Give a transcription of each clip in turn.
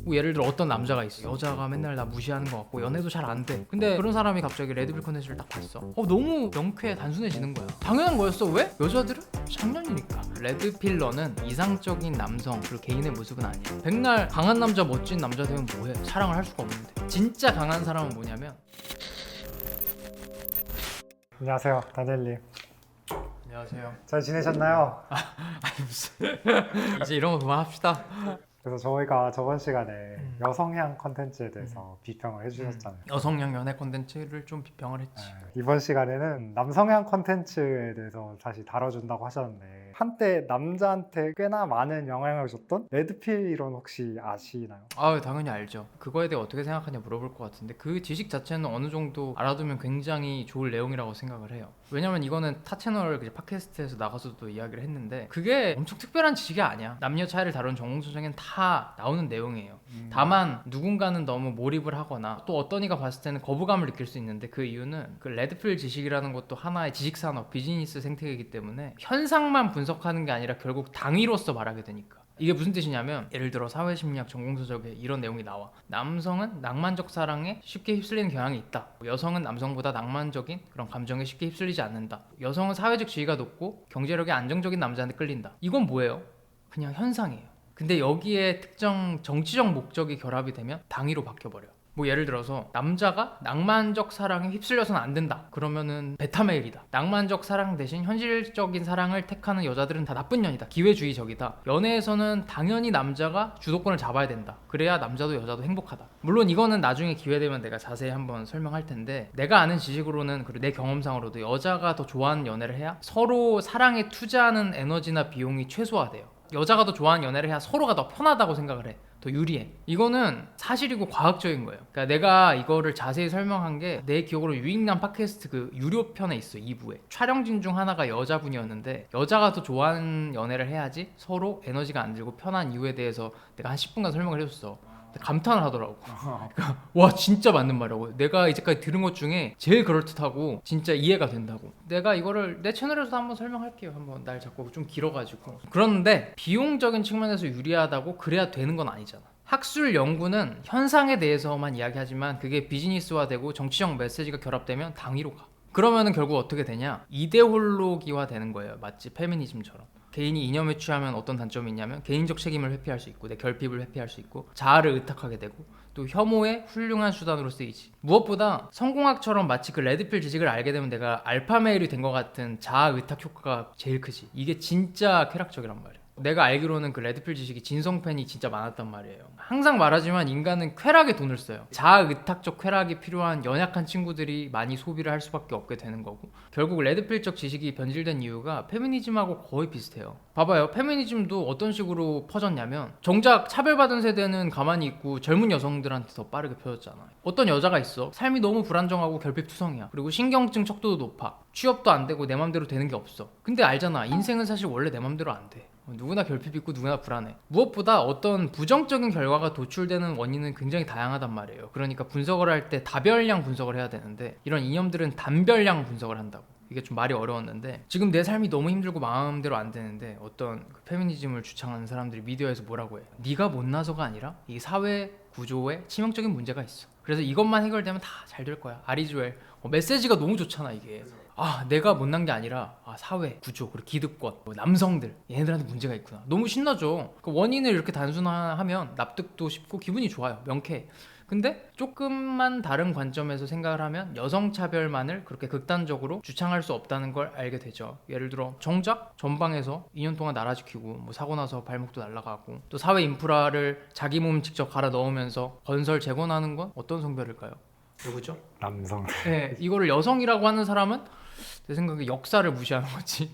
뭐 예를 들어 어떤 남자가 있어. 여자가 맨날 나 무시하는 것 같고 연애도 잘 안 돼. 근데 그런 사람이 갑자기 레드필 컨텐츠를 딱 봤어. 너무 명쾌해 단순해지는 거야. 당연한 거였어. 왜? 여자들은 장년이니까. 레드필러는 이상적인 남성 그리고 개인의 모습은 아니야. 백날 강한 남자 멋진 남자 되면 뭐해? 사랑을 할 수가 없는데. 진짜 강한 사람은 뭐냐면 안녕하세요, 다니엘님. 안녕하세요. 잘 지내셨나요? 이제 이런 거 그만합시다. 그래서 저희가 저번 시간에 여성향 컨텐츠에 대해서 비평을 해주셨잖아요. 여성향 연애 콘텐츠를 좀 비평을 했지. 이번 시간에는 남성향 컨텐츠에 대해서 다시 다뤄준다고 하셨는데 한때 남자한테 꽤나 많은 영향을 줬던 레드필 이론 혹시 아시나요? 당연히 알죠. 그거에 대해 어떻게 생각하냐 물어볼 것 같은데 그 지식 자체는 어느 정도 알아두면 굉장히 좋을 내용이라고 생각을 해요. 왜냐면 이거는 타 채널 팟캐스트에서 나가서도 이야기를 했는데 그게 엄청 특별한 지식이 아니야. 남녀 차이를 다룬 전공서적엔 다 나오는 내용이에요. 다만 누군가는 너무 몰입을 하거나 또 어떤 이가 봤을 때는 거부감을 느낄 수 있는데 그 이유는 그 레드필 지식이라는 것도 하나의 지식산업, 비즈니스 생태계이기 때문에 현상만 분석하는 게 아니라 결국 당위로서 말하게 되니까. 이게 무슨 뜻이냐면 예를 들어 사회심리학 전공서적에 이런 내용이 나와. 남성은 낭만적 사랑에 쉽게 휩쓸리는 경향이 있다. 여성은 남성보다 낭만적인 그런 감정에 쉽게 휩쓸리지 않는다. 여성은 사회적 지위가 높고 경제력이 안정적인 남자한테 끌린다. 이건 뭐예요? 그냥 현상이에요. 근데 여기에 특정 정치적 목적이 결합이 되면 당위로 바뀌어버려요. 뭐 예를 들어서 남자가 낭만적 사랑에 휩쓸려서는 안 된다. 그러면은 베타메일이다. 낭만적 사랑 대신 현실적인 사랑을 택하는 여자들은 다 나쁜 년이다. 기회주의적이다. 연애에서는 당연히 남자가 주도권을 잡아야 된다. 그래야 남자도 여자도 행복하다. 물론 이거는 나중에 기회 되면 내가 자세히 한번 설명할 텐데 내가 아는 지식으로는 그리고 내 경험상으로도 여자가 더 좋아하는 연애를 해야 서로 사랑에 투자하는 에너지나 비용이 최소화돼요. 여자가 더 좋아하는 연애를 해야 서로가 더 편하다고 생각을 해. 더 유리해. 이거는 사실이고 과학적인 거예요. 그러니까 내가 이거를 자세히 설명한 게 내 기억으로 유익남 팟캐스트 그 유료 편에 있어. 2부에 촬영진 중 하나가 여자분이었는데 여자가 더 좋아하는 연애를 해야지 서로 에너지가 안 들고 편한 이유에 대해서 내가 한 10분간 설명을 해줬어. 감탄을 하더라고. 그러니까 와 진짜 맞는 말이라고. 내가 이제까지 들은 것 중에 제일 그럴듯하고 진짜 이해가 된다고. 내가 이거를 내 채널에서도 한번 설명할게요. 한번 날 잡고 좀 길어가지고. 그런데 비용적인 측면에서 유리하다고 그래야 되는 건 아니잖아. 학술 연구는 현상에 대해서만 이야기하지만 그게 비즈니스화되고 정치적 메시지가 결합되면 당위로 가. 그러면은 결국 어떻게 되냐? 이데올로기화 되는 거예요. 마치 페미니즘처럼. 개인이 이념에 취하면 어떤 단점이 있냐면 개인적 책임을 회피할 수 있고 내 결핍을 회피할 수 있고 자아를 의탁하게 되고 또 혐오의 훌륭한 수단으로 쓰이지. 무엇보다 성공학처럼 마치 그 레드필 지식을 알게 되면 내가 알파메일이 된 것 같은 자아 의탁 효과가 제일 크지. 이게 진짜 쾌락적이란 말이야. 내가 알기로는 그 레드필 지식이 진성 팬이 진짜 많았단 말이에요. 항상 말하지만 인간은 쾌락에 돈을 써요. 자아의탁적 쾌락이 필요한 연약한 친구들이 많이 소비를 할 수밖에 없게 되는 거고 결국 레드필적 지식이 변질된 이유가 페미니즘하고 거의 비슷해요. 봐봐요. 페미니즘도 어떤 식으로 퍼졌냐면 정작 차별받은 세대는 가만히 있고 젊은 여성들한테 더 빠르게 펴졌잖아. 어떤 여자가 있어. 삶이 너무 불안정하고 결핍투성이야. 그리고 신경증 척도도 높아. 취업도 안 되고 내 맘대로 되는 게 없어. 근데 알잖아. 인생은 사실 원래 내 맘대로 안 돼. 누구나 결핍 있고 누구나 불안해. 무엇보다 어떤 부정적인 결과가 도출되는 원인은 굉장히 다양하단 말이에요. 그러니까 분석을 할 때 다별량 분석을 해야 되는데 이런 이념들은 단별량 분석을 한다고. 이게 좀 말이 어려웠는데 지금 내 삶이 너무 힘들고 마음대로 안 되는데 어떤 그 페미니즘을 주창하는 사람들이 미디어에서 뭐라고 해. 네가 못나서가 아니라 이 사회 구조에 치명적인 문제가 있어. 그래서 이것만 해결되면 다 잘 될 거야. 아리조엘. 메시지가 너무 좋잖아 이게. 내가 못난 게 아니라 사회, 구조, 그리고 기득권, 남성들 얘네들한테 문제가 있구나. 너무 신나죠. 그 원인을 이렇게 단순화하면 납득도 쉽고 기분이 좋아요. 명쾌해. 근데 조금만 다른 관점에서 생각을 하면 여성차별만을 그렇게 극단적으로 주창할 수 없다는 걸 알게 되죠. 예를 들어 정작 전방에서 2년 동안 나라 지키고 뭐 사고 나서 발목도 날아가고 또 사회 인프라를 자기 몸 직접 갈아 넣으면서 건설 재건하는 건 어떤 성별일까요? 누구죠? 남성. 네, 이거를 여성이라고 하는 사람은 내 생각에 역사를 무시하는 거지.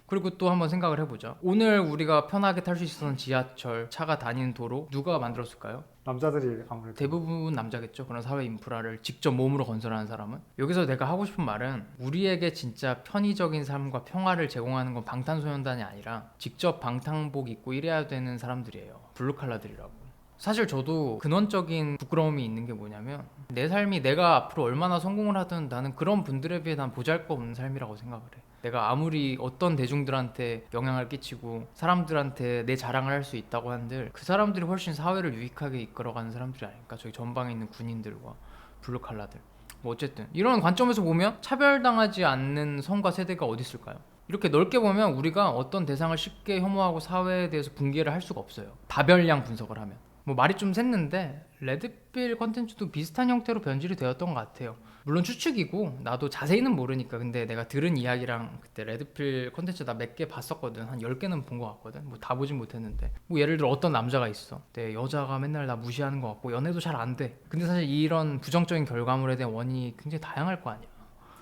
그리고 또 한번 생각을 해보자. 오늘 우리가 편하게 탈 수 있었던 지하철, 차가 다니는 도로 누가 만들었을까요? 남자들이 아무래도 대부분 남자겠죠. 그런 사회 인프라를 직접 몸으로 건설하는 사람은. 여기서 내가 하고 싶은 말은 우리에게 진짜 편의적인 삶과 평화를 제공하는 건 방탄소년단이 아니라 직접 방탄복 입고 일해야 되는 사람들이에요. 블루칼라들이라고. 사실 저도 근원적인 부끄러움이 있는 게 뭐냐면 내 삶이 내가 앞으로 얼마나 성공을 하든 나는 그런 분들에 비해 난 보잘것없는 삶이라고 생각을 해. 내가 아무리 어떤 대중들한테 영향을 끼치고 사람들한테 내 자랑을 할 수 있다고 한들 그 사람들이 훨씬 사회를 유익하게 이끌어가는 사람들이 아닐까. 저기 전방에 있는 군인들과 블루칼라들. 뭐 어쨌든 이런 관점에서 보면 차별당하지 않는 성과 세대가 어디 있을까요? 이렇게 넓게 보면 우리가 어떤 대상을 쉽게 혐오하고 사회에 대해서 분개를 할 수가 없어요. 다별량 분석을 하면. 뭐 말이 좀 샜는데 레드필 컨텐츠도 비슷한 형태로 변질이 되었던 것 같아요. 물론 추측이고 나도 자세히는 모르니까. 근데 내가 들은 이야기랑 그때 레드필 컨텐츠 나 몇 개 봤었거든. 한 10개는 본 것 같거든. 뭐 다 보진 못했는데 뭐 예를 들어 어떤 남자가 있어. 내 여자가 맨날 나 무시하는 것 같고 연애도 잘 안 돼. 근데 사실 이런 부정적인 결과물에 대한 원인이 굉장히 다양할 거 아니야.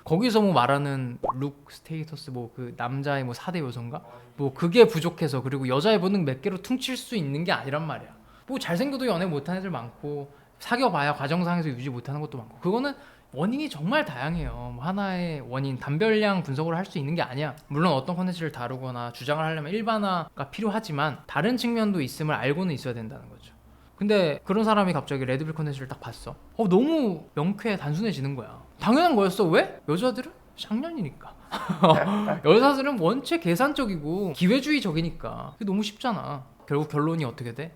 거기서 뭐 말하는 룩 스테이터스 뭐 그 남자의 뭐 4대 요소인가? 뭐 그게 부족해서 그리고 여자의 본능 몇 개로 퉁칠 수 있는 게 아니란 말이야. 뭐 잘생겨도 연애 못하는 애들 많고 사귀어봐야 과정상에서 유지 못하는 것도 많고 그거는 원인이 정말 다양해요. 뭐 하나의 원인 단별량 분석을 할 수 있는 게 아니야. 물론 어떤 컨텐츠를 다루거나 주장을 하려면 일반화가 필요하지만 다른 측면도 있음을 알고는 있어야 된다는 거죠. 근데 그런 사람이 갑자기 레드필 컨텐츠를 딱 봤어. 너무 명쾌해 단순해지는 거야. 당연한 거였어. 왜? 여자들은 쌍년이니까. 여자들은 원체 계산적이고 기회주의적이니까. 그게 너무 쉽잖아. 결국 결론이 어떻게 돼?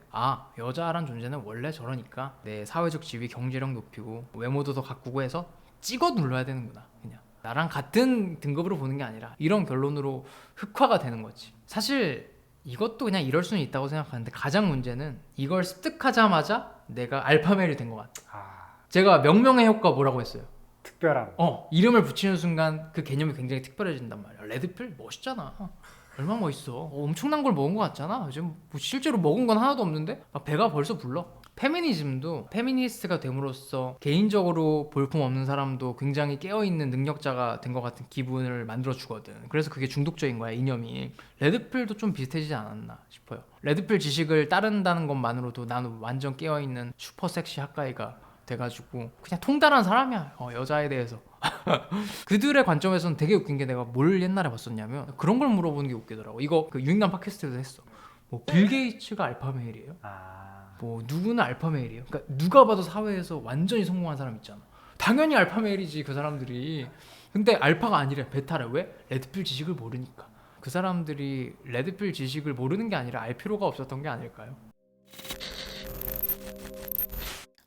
여자란 존재는 원래 저러니까 내 사회적 지위, 경제력 높이고 외모도 더 가꾸고 해서 찍어 눌러야 되는구나. 그냥 나랑 같은 등급으로 보는 게 아니라 이런 결론으로 흑화가 되는 거지. 사실 이것도 그냥 이럴 수는 있다고 생각하는데 가장 문제는 이걸 습득하자마자 내가 알파메일이 된 것 같아. 제가 명명의 효과 뭐라고 했어요? 특별함. 이름을 붙이는 순간 그 개념이 굉장히 특별해진단 말이야. 레드필 멋있잖아. 얼마나 멋있어. 엄청난 걸 먹은 것 같잖아. 지금 뭐 실제로 먹은 건 하나도 없는데 배가 벌써 불러. 페미니즘도 페미니스트가 됨으로써 개인적으로 볼품없는 사람도 굉장히 깨어있는 능력자가 된 것 같은 기분을 만들어주거든. 그래서 그게 중독적인 거야, 이념이. 레드필도 좀 비슷해지지 않았나 싶어요. 레드필 지식을 따른다는 것만으로도 나는 완전 깨어있는 슈퍼 섹시 학가이가 돼가지고 그냥 통달한 사람이야. 여자에 대해서. 그들의 관점에서는 되게 웃긴 게 내가 뭘 옛날에 봤었냐면 그런 걸 물어보는 게 웃기더라고. 이거 그 유익남 팟캐스트에서 했어. 뭐 빌 게이츠가 알파메일이에요? 뭐 누구는 알파메일이에요? 그러니까 누가 봐도 사회에서 완전히 성공한 사람 있잖아. 당연히 알파메일이지 그 사람들이. 근데 알파가 아니래. 베타래. 왜? 레드필 지식을 모르니까. 그 사람들이 레드필 지식을 모르는 게 아니라 알 필요가 없었던 게 아닐까요?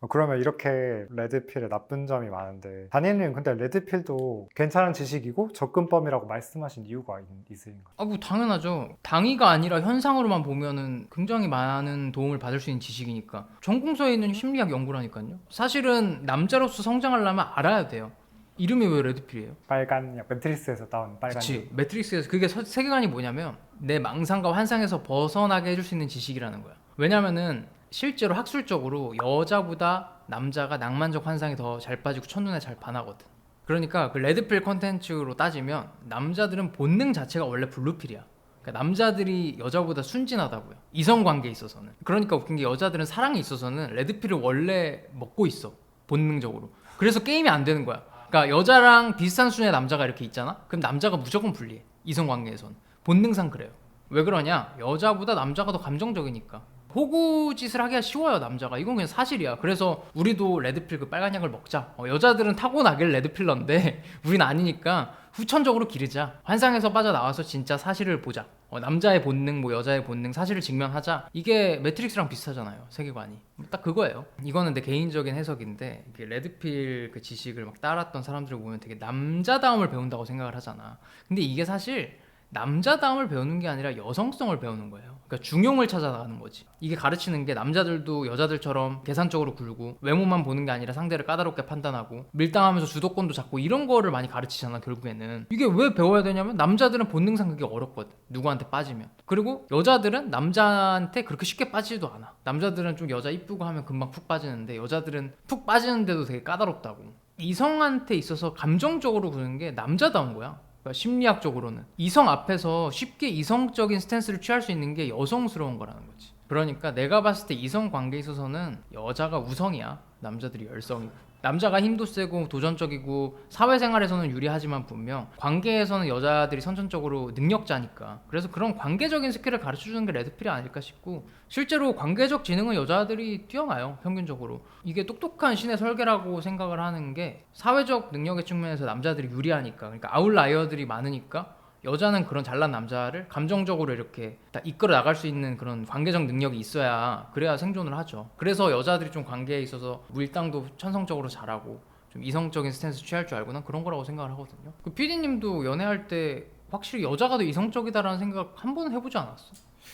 그러면 이렇게 레드필의 나쁜 점이 많은데 다니엘님 근데 레드필도 괜찮은 지식이고 접근법이라고 말씀하신 이유가 있으신가요? 뭐 당연하죠. 당위가 아니라 현상으로만 보면은 굉장히 많은 도움을 받을 수 있는 지식이니까. 전공서에 있는 심리학 연구라니까요. 사실은 남자로서 성장하려면 알아야 돼요. 이름이 왜 레드필이에요? 빨간 매트리스에서 나온 빨간. 그치. 매트릭스에서 그게 세계관이 뭐냐면 내 망상과 환상에서 벗어나게 해줄 수 있는 지식이라는 거야. 왜냐면은 실제로 학술적으로 여자보다 남자가 낭만적 환상이 더 잘 빠지고 첫눈에 잘 반하거든. 그러니까 그 레드필 컨텐츠로 따지면 남자들은 본능 자체가 원래 블루필이야. 그러니까 남자들이 여자보다 순진하다고요. 이성관계에 있어서는. 그러니까 웃긴 게 여자들은 사랑에 있어서는 레드필을 원래 먹고 있어. 본능적으로. 그래서 게임이 안 되는 거야. 그러니까 여자랑 비슷한 수준의 남자가 이렇게 있잖아? 그럼 남자가 무조건 불리해. 이성관계에선. 본능상 그래요. 왜 그러냐? 여자보다 남자가 더 감정적이니까. 호구짓을 하기가 쉬워요, 남자가. 이건 그냥 사실이야. 그래서 우리도 레드필 그 빨간 약을 먹자. 여자들은 타고나길 레드필러인데 우린 아니니까 후천적으로 기르자. 환상에서 빠져나와서 진짜 사실을 보자. 남자의 본능, 뭐 여자의 본능, 사실을 직면하자. 이게 매트릭스랑 비슷하잖아요, 세계관이. 딱 그거예요. 이거는 내 개인적인 해석인데 이게 레드필 그 지식을 막 따랐던 사람들을 보면 되게 남자다움을 배운다고 생각을 하잖아. 근데 이게 사실 남자다움을 배우는 게 아니라 여성성을 배우는 거예요. 그러니까 중용을 찾아가는 거지. 이게 가르치는 게 남자들도 여자들처럼 계산적으로 굴고 외모만 보는 게 아니라 상대를 까다롭게 판단하고 밀당하면서 주도권도 잡고 이런 거를 많이 가르치잖아. 결국에는 이게 왜 배워야 되냐면 남자들은 본능상 그게 어렵거든. 누구한테 빠지면. 그리고 여자들은 남자한테 그렇게 쉽게 빠지지도 않아. 남자들은 좀 여자 이쁘고 하면 금방 푹 빠지는데 여자들은 푹 빠지는데도 되게 까다롭다고. 이성한테 있어서 감정적으로 구는 게 남자다운 거야. 그러니까 심리학적으로는 이성 앞에서 쉽게 이성적인 스탠스를 취할 수 있는 게 여성스러운 거라는 거지. 그러니까 내가 봤을 때 이성 관계에 있어서는 여자가 우성이야. 남자들이 열성이고. 남자가 힘도 세고 도전적이고 사회생활에서는 유리하지만 분명 관계에서는 여자들이 선천적으로 능력자니까. 그래서 그런 관계적인 스킬을 가르쳐주는 게 레드필이 아닐까 싶고, 실제로 관계적 지능은 여자들이 뛰어나요. 평균적으로. 이게 똑똑한 신의 설계라고 생각을 하는 게, 사회적 능력의 측면에서 남자들이 유리하니까, 그러니까 아웃라이어들이 많으니까 여자는 그런 잘난 남자를 감정적으로 이렇게 다 이끌어 나갈 수 있는 그런 관계적 능력이 있어야, 그래야 생존을 하죠. 그래서 여자들이 좀 관계에 있어서 밀당도 천성적으로 잘하고 좀 이성적인 스탠스 취할 줄 알고, 난 그런 거라고 생각을 하거든요. 그 PD님도 연애할 때 확실히 여자가 더 이성적이다라는 생각 한 번은 해보지 않았어?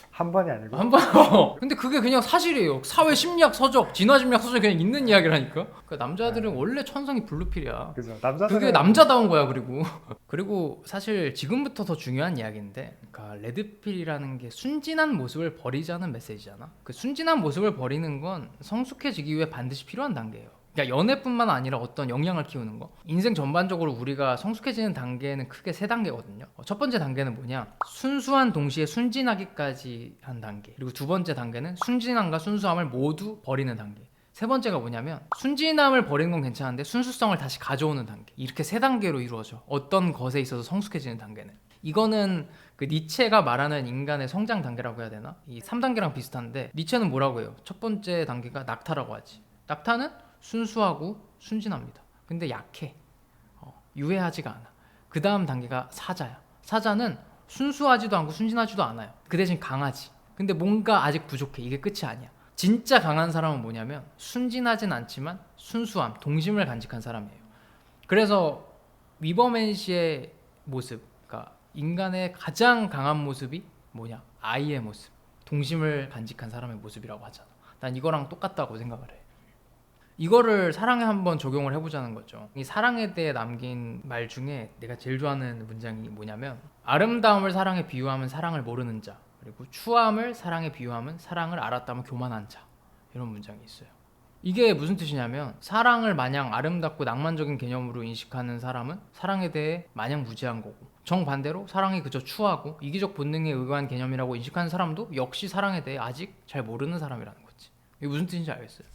한 번이 아니고 한 번. 근데 그게 그냥 사실이에요. 사회 심리학 서적, 진화 심리학 서적에 그냥 있는 이야기라니까. 그러니까 남자들은 원래 천성이 블루필이야. 그죠. 남자들은 그게 남자다운 거야. 그리고 사실 지금부터 더 중요한 이야기인데, 그러니까 레드필이라는 게 순진한 모습을 버리자는 메시지잖아. 그 순진한 모습을 버리는 건 성숙해지기 위해 반드시 필요한 단계예요. 그러니까 연애뿐만 아니라 어떤 역량을 키우는 거, 인생 전반적으로 우리가 성숙해지는 단계는 크게 세 단계거든요. 첫 번째 단계는 뭐냐, 순수한 동시에 순진하기까지 한 단계. 그리고 두 번째 단계는 순진함과 순수함을 모두 버리는 단계. 세 번째가 뭐냐면 순진함을 버리는 건 괜찮은데 순수성을 다시 가져오는 단계. 이렇게 세 단계로 이루어져. 어떤 것에 있어서 성숙해지는 단계는. 이거는 그 니체가 말하는 인간의 성장 단계라고 해야 되나? 이 3단계랑 비슷한데, 니체는 뭐라고 해요? 첫 번째 단계가 낙타라고 하지. 낙타는 순수하고 순진합니다. 근데 약해. 유해하지가 않아. 그 다음 단계가 사자야. 사자는 순수하지도 않고 순진하지도 않아요. 그 대신 강하지. 근데 뭔가 아직 부족해. 이게 끝이 아니야. 진짜 강한 사람은 뭐냐면 순진하진 않지만 순수함, 동심을 간직한 사람이에요. 그래서 위버맨 씨의 모습, 그러니까 인간의 가장 강한 모습이 뭐냐? 아이의 모습, 동심을 간직한 사람의 모습이라고 하잖아. 난 이거랑 똑같다고 생각을 해. 이거를 사랑에 한번 적용을 해보자는 거죠. 이 사랑에 대해 남긴 말 중에 내가 제일 좋아하는 문장이 뭐냐면, 아름다움을 사랑에 비유하면 사랑을 모르는 자, 그리고 추함을 사랑에 비유하면 사랑을 알았다면 교만한 자. 이런 문장이 있어요. 이게 무슨 뜻이냐면, 사랑을 마냥 아름답고 낭만적인 개념으로 인식하는 사람은 사랑에 대해 마냥 무지한 거고, 정반대로 사랑이 그저 추하고 이기적 본능에 의거한 개념이라고 인식하는 사람도 역시 사랑에 대해 아직 잘 모르는 사람이라는 거지. 이게 무슨 뜻인지 알겠어요?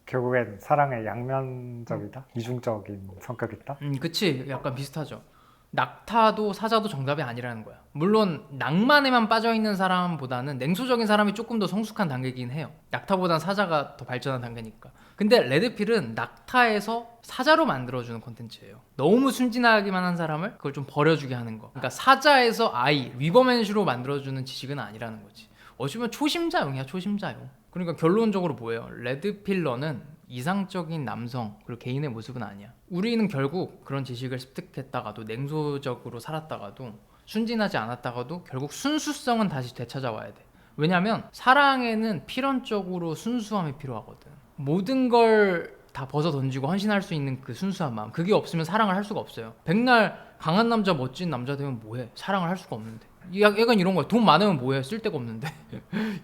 결국엔 사랑의 양면적이다? 이중적인 성격이 있다? 그치. 약간 비슷하죠. 낙타도 사자도 정답이 아니라는 거야. 물론 낭만에만 빠져있는 사람보다는 냉소적인 사람이 조금 더 성숙한 단계이긴 해요. 낙타보단 사자가 더 발전한 단계니까. 근데 레드필은 낙타에서 사자로 만들어주는 콘텐츠예요. 너무 순진하기만 한 사람을 그걸 좀 버려주게 하는 거. 그러니까 사자에서 아이, 위버맨시로 만들어주는 지식은 아니라는 거지. 어쩌면 초심자용이야, 초심자용. 그러니까 결론적으로 뭐예요? 레드필러는 이상적인 남성 그리고 개인의 모습은 아니야. 우리는 결국 그런 지식을 습득했다가도, 냉소적으로 살았다가도, 순진하지 않았다가도 결국 순수성은 다시 되찾아와야 돼. 왜냐면 사랑에는 필연적으로 순수함이 필요하거든. 모든 걸 다 벗어 던지고 헌신할 수 있는 그 순수한 마음, 그게 없으면 사랑을 할 수가 없어요. 백날 강한 남자, 멋진 남자 되면 뭐해? 사랑을 할 수가 없는데. 약간 이런 거야. 돈 많으면 뭐해? 쓸 데가 없는데.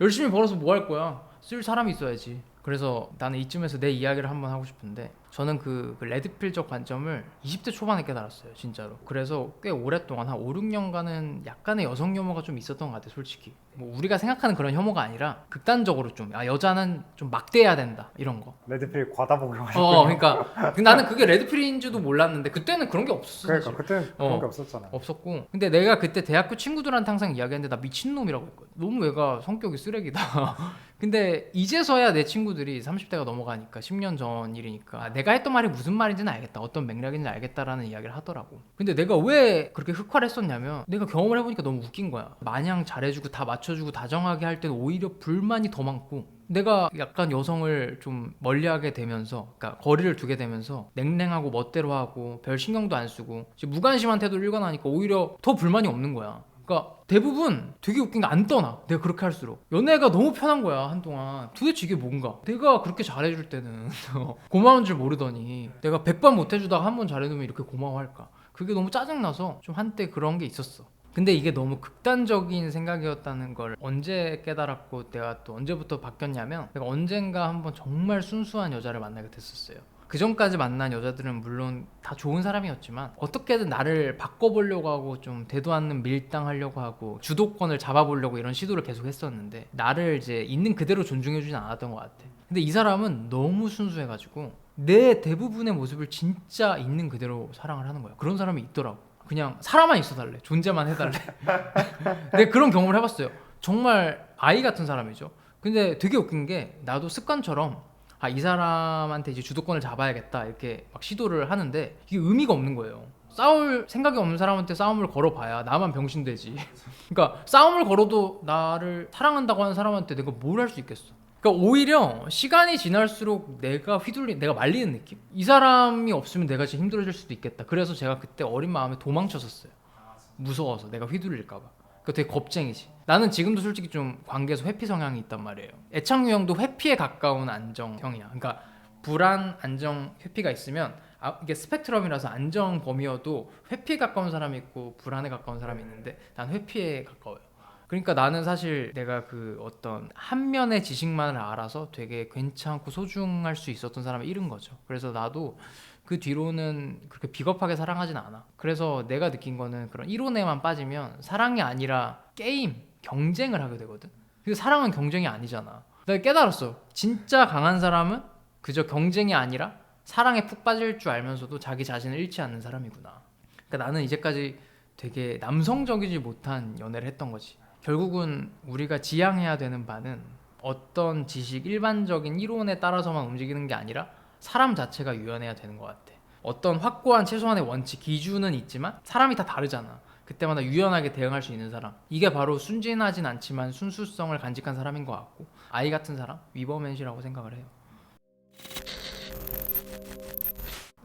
열심히 벌어서 뭐 할 거야? 쓸 사람이 있어야지. 그래서 나는 이쯤에서 내 이야기를 한번 하고 싶은데, 저는 그 레드필적 관점을 20대 초반에 깨달았어요, 진짜로. 그래서 꽤 오랫동안 한 5, 6년간은 약간의 여성 혐오가 좀 있었던 것 같아, 솔직히. 뭐 우리가 생각하는 그런 혐오가 아니라 극단적으로 좀, 여자는 좀 막대해야 된다, 이런 거. 레드필 과다 복용하셨군요. 그러니까 나는 그게 레드필인지도 몰랐는데, 그때는 그런 게 없었어. 그러니까 사실. 그때 그런 게 없었잖아요. 없었고, 근데 내가 그때 대학교 친구들한테 항상 이야기했는데 나 미친놈이라고 했거든. 너무 얘가 성격이 쓰레기다. 근데 이제서야 내 친구들이 30대가 넘어가니까, 10년 전 일이니까 내가 했던 말이 무슨 말인지는 알겠다, 어떤 맥락인지 알겠다라는 이야기를 하더라고. 근데 내가 왜 그렇게 흑화를 했었냐면, 내가 경험을 해보니까 너무 웃긴 거야. 마냥 잘해주고 다 맞춰주고 다정하게 할 때는 오히려 불만이 더 많고, 내가 약간 여성을 좀 멀리하게 되면서, 그러니까 거리를 두게 되면서 냉랭하고 멋대로 하고 별 신경도 안 쓰고 무관심한 태도를 일관하니까 오히려 더 불만이 없는 거야. 그러니까 대부분 되게 웃긴 게 안 떠나. 내가 그렇게 할수록 연애가 너무 편한 거야, 한동안. 도대체 이게 뭔가, 내가 그렇게 잘해줄 때는 고마운 줄 모르더니 내가 100번 못해주다가 한 번 잘해주면 이렇게 고마워할까. 그게 너무 짜증나서 좀 한때 그런 게 있었어. 근데 이게 너무 극단적인 생각이었다는 걸 언제 깨달았고, 내가 또 언제부터 바뀌었냐면, 내가 언젠가 한번 정말 순수한 여자를 만나게 됐었어요. 그 전까지 만난 여자들은 물론 다 좋은 사람이었지만 어떻게든 나를 바꿔보려고 하고 좀 되도 않는 밀당하려고 하고 주도권을 잡아보려고 이런 시도를 계속 했었는데 나를 이제 있는 그대로 존중해주진 않았던 것 같아. 근데 이 사람은 너무 순수해가지고 내 대부분의 모습을 진짜 있는 그대로 사랑을 하는 거야. 그런 사람이 있더라고. 그냥 사람만 있어달래. 존재만 해달래. 내가 그런 경험을 해봤어요. 정말 아이 같은 사람이죠. 근데 되게 웃긴 게 나도 습관처럼 이 사람한테 이제 주도권을 잡아야겠다 이렇게 막 시도를 하는데 이게 의미가 없는 거예요. 싸울 생각이 없는 사람한테 싸움을 걸어봐야 나만 병신되지. 그러니까 싸움을 걸어도 나를 사랑한다고 하는 사람한테 내가 뭘 할 수 있겠어. 그러니까 오히려 시간이 지날수록 내가 말리는 느낌? 이 사람이 없으면 내가 진짜 힘들어질 수도 있겠다. 그래서 제가 그때 어린 마음에 도망쳤었어요. 무서워서 내가 휘둘릴까봐. 그 되게 겁쟁이지. 나는 지금도 솔직히 좀 관계에서 회피 성향이 있단 말이에요. 애착 유형도 회피에 가까운 안정형이야. 그러니까 불안, 안정, 회피가 있으면 이게 스펙트럼이라서 안정 범위여도 회피에 가까운 사람이 있고 불안에 가까운 사람이 있는데 난 회피에 가까워요. 그러니까 나는 사실 내가 그 어떤 한 면의 지식만을 알아서 되게 괜찮고 소중할 수 있었던 사람을 잃은 거죠. 그래서 나도 그 뒤로는 그렇게 비겁하게 사랑하진 않아. 그래서 내가 느낀 거는 그런 이론에만 빠지면 사랑이 아니라 게임, 경쟁을 하게 되거든. 근데 사랑은 경쟁이 아니잖아. 내가 깨달았어. 진짜 강한 사람은 그저 경쟁이 아니라 사랑에 푹 빠질 줄 알면서도 자기 자신을 잃지 않는 사람이구나. 그러니까 나는 이제까지 되게 남성적이지 못한 연애를 했던 거지. 결국은 우리가 지향해야 되는 바는 어떤 지식, 일반적인 이론에 따라서만 움직이는 게 아니라 사람 자체가 유연해야 되는 것 같아. 어떤 확고한 최소한의 원칙, 기준은 있지만 사람이 다 다르잖아. 그때마다 유연하게 대응할 수 있는 사람. 이게 바로 순진하진 않지만 순수성을 간직한 사람인 것 같고 아이 같은 사람, 위버맨시라고 생각을 해요.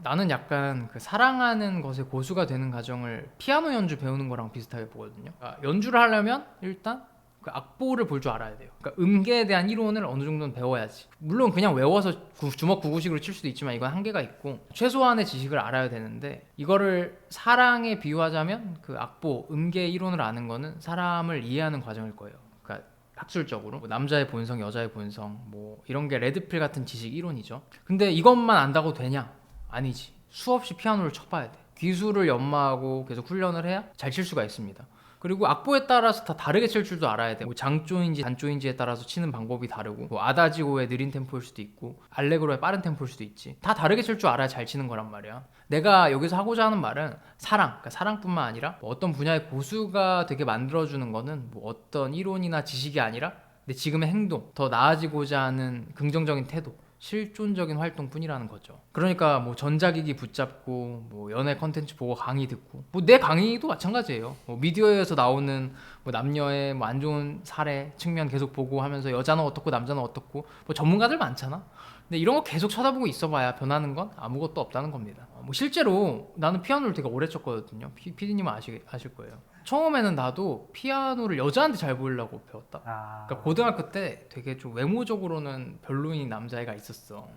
나는 약간 그 사랑하는 것에 고수가 되는 과정을 피아노 연주 배우는 거랑 비슷하게 보거든요. 그러니까 연주를 하려면 일단 그 악보를 볼 줄 알아야 돼요. 그러니까 음계에 대한 이론을 어느 정도는 배워야지. 물론 그냥 외워서 주먹 구구식으로 칠 수도 있지만 이건 한계가 있고 최소한의 지식을 알아야 되는데 이거를 사랑에 비유하자면 그 악보, 음계 이론을 아는 거는 사람을 이해하는 과정일 거예요. 그러니까 학술적으로 뭐 남자의 본성, 여자의 본성 뭐 이런 게 레드필 같은 지식 이론이죠. 근데 이것만 안다고 되냐? 아니지. 수없이 피아노를 쳐봐야 돼. 기술을 연마하고 계속 훈련을 해야 잘 칠 수가 있습니다. 그리고 악보에 따라서 다 다르게 칠 줄도 알아야 돼. 뭐 장조인지 단조인지에 따라서 치는 방법이 다르고 뭐 아다지고의 느린 템포일 수도 있고 알레그로의 빠른 템포일 수도 있지. 다 다르게 칠 줄 알아야 잘 치는 거란 말이야. 내가 여기서 하고자 하는 말은 사랑, 그러니까 사랑뿐만 아니라 뭐 어떤 분야의 고수가 되게 만들어주는 거는 뭐 어떤 이론이나 지식이 아니라 내 지금의 행동, 더 나아지고자 하는 긍정적인 태도, 실존적인 활동뿐이라는 거죠. 그러니까 뭐 전자기기 붙잡고 뭐 연애 컨텐츠 보고 강의 듣고 뭐 내 강의도 마찬가지예요. 뭐 미디어에서 나오는 뭐 남녀의 뭐 안 좋은 사례 측면 계속 보고 하면서 여자는 어떻고 남자는 어떻고 뭐 전문가들 많잖아. 근데 이런 거 계속 쳐다보고 있어봐야 변하는 건 아무것도 없다는 겁니다. 뭐 실제로 나는 피아노를 되게 오래 쳤거든요. PD님은 아실 거예요. 처음에는 나도 피아노를 여자한테 잘 보이려고 배웠다. 그러니까 고등학교 때 되게 좀 외모적으로는 별로인 남자애가 있었어.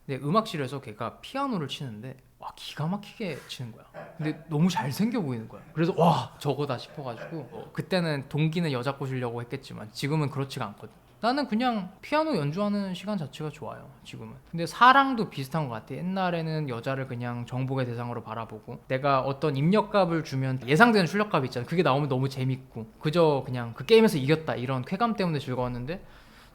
근데 음악실에서 걔가 피아노를 치는데 와 기가 막히게 치는 거야. 근데 너무 잘생겨 보이는 거야. 그래서 와 저거다 싶어가지고 그때는 동기는 여자 꼬시려고 했겠지만 지금은 그렇지가 않거든. 나는 그냥 피아노 연주하는 시간 자체가 좋아요 지금은. 근데 사랑도 비슷한 것 같아. 옛날에는 여자를 그냥 정복의 대상으로 바라보고 내가 어떤 입력값을 주면 예상되는 출력값이 있잖아. 그게 나오면 너무 재밌고 그저 그냥 그 게임에서 이겼다 이런 쾌감 때문에 즐거웠는데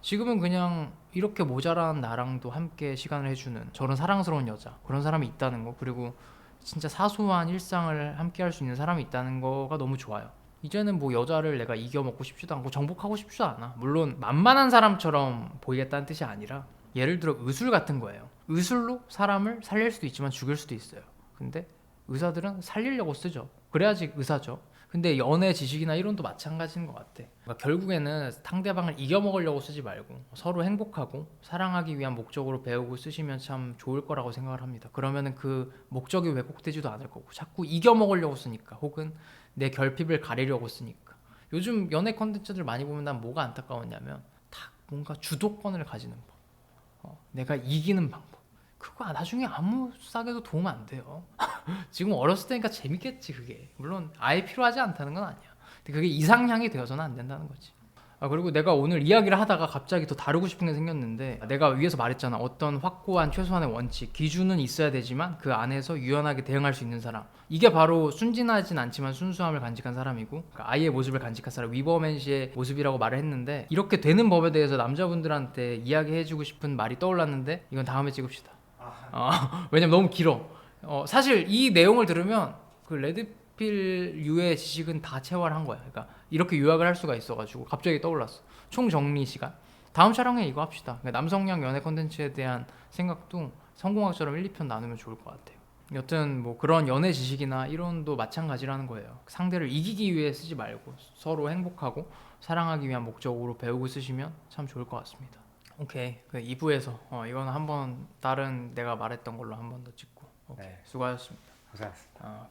지금은 그냥 이렇게 모자란 나랑도 함께 시간을 해주는 저런 사랑스러운 여자, 그런 사람이 있다는 거, 그리고 진짜 사소한 일상을 함께 할 수 있는 사람이 있다는 거가 너무 좋아요. 이제는 뭐 여자를 내가 이겨먹고 싶지도 않고 정복하고 싶지도 않아. 물론 만만한 사람처럼 보이겠다는 뜻이 아니라 예를 들어 의술 같은 거예요. 의술로 사람을 살릴 수도 있지만 죽일 수도 있어요. 근데 의사들은 살리려고 쓰죠. 그래야지 의사죠. 근데 연애 지식이나 이론도 마찬가지인 것 같아. 그러니까 결국에는 상대방을 이겨먹으려고 쓰지 말고 서로 행복하고 사랑하기 위한 목적으로 배우고 쓰시면 참 좋을 거라고 생각을 합니다. 그러면은 그 목적이 왜곡되지도 않을 거고 자꾸 이겨먹으려고 쓰니까 혹은 내 결핍을 가리려고 쓰니까. 요즘 연애 컨텐츠들 많이 보면 난 뭐가 안타까웠냐면 다 뭔가 주도권을 가지는 법, 내가 이기는 방법. 그거 나중에 아무 싹에도 도움 안 돼요. 지금 어렸을 때니까 재밌겠지 그게. 물론 아예 필요하지 않다는 건 아니야. 근데 그게 이상향이 되어서는 안 된다는 거지. 그리고 내가 오늘 이야기를 하다가 갑자기 더 다루고 싶은 게 생겼는데, 내가 위에서 말했잖아. 어떤 확고한 최소한의 원칙, 기준은 있어야 되지만 그 안에서 유연하게 대응할 수 있는 사람. 이게 바로 순진하진 않지만 순수함을 간직한 사람이고, 그러니까 아이의 모습을 간직한 사람, 위버맨 씨의 모습이라고 말을 했는데, 이렇게 되는 법에 대해서 남자분들한테 이야기해주고 싶은 말이 떠올랐는데 이건 다음에 찍읍시다. 왜냐면 너무 길어. 사실 이 내용을 들으면 그 레드필 유의 지식은 다 체화한 거야. 그러니까 이렇게 요약을 할 수가 있어가지고 갑자기 떠올랐어. 총정리 시간. 다음 촬영에 이거 합시다. 그러니까 남성향 연애 컨텐츠에 대한 생각도 성공학처럼 1, 2편 나누면 좋을 것 같아요. 여튼 뭐 그런 연애 지식이나 이론도 마찬가지라는 거예요. 상대를 이기기 위해 쓰지 말고 서로 행복하고 사랑하기 위한 목적으로 배우고 쓰시면 참 좋을 것 같습니다. 오케이, 그 2부에서 이거는 한번 다른 내가 말했던 걸로 한 번 더 찍고. 오케이, 네. 수고하셨습니다. 고생하셨습니다.